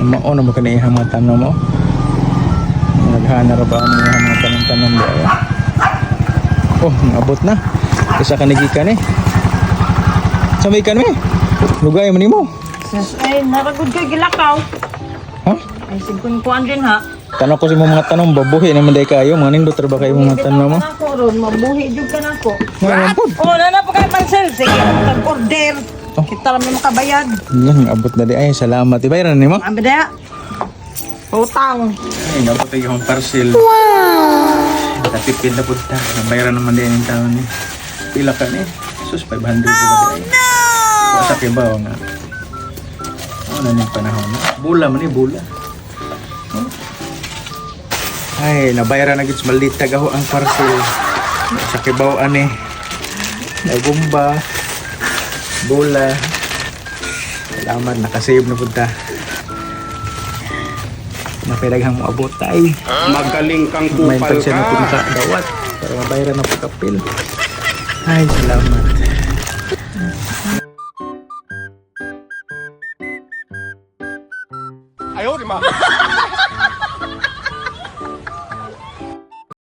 Mao na ba kaniyang mga tanom mo? Naghana ra ba ang mga tanom-tanom diya? Oh, abot na. Isa ka nagikan eh. Sabay ka na eh. Lugay man nimo. Ay, naragod kay gilakaw. Ha? Ay, sigkon ko andin ha. Tanong ko sa mga tanong, babuhi naman day kayo. Mga nindot ra ba kayo mga tanong mo? Ako ron, mabuhi jud ka nako. Ngayon po. Oh, na pa kay pansel. Sige, tag-order. Kita lang may makabayad. Yan, abot na di. Ay, salamat. Ibayaran ni mo? Ang bida. Utang. Ay, nabot yung parcel. Wow! Nakatipid na po ta. Nabayaran naman din yung taon ni. Pila ka ni. Sus, 500 ba di ay. Wasa kay ba nga. Ano na yung panahon na. Bula man eh, bula. Ay, nabayaran na gits malit tagaho ang parcel. Sa kibawaan eh. Nagumba. Bola. Salamat, nakasave na punta. Napilaghang mo abot tayo. Magaling kang May kupal pansin na ka. punta dawat. Para mabayaran na pagkapil. Ay, salamat. Ayaw, di ma.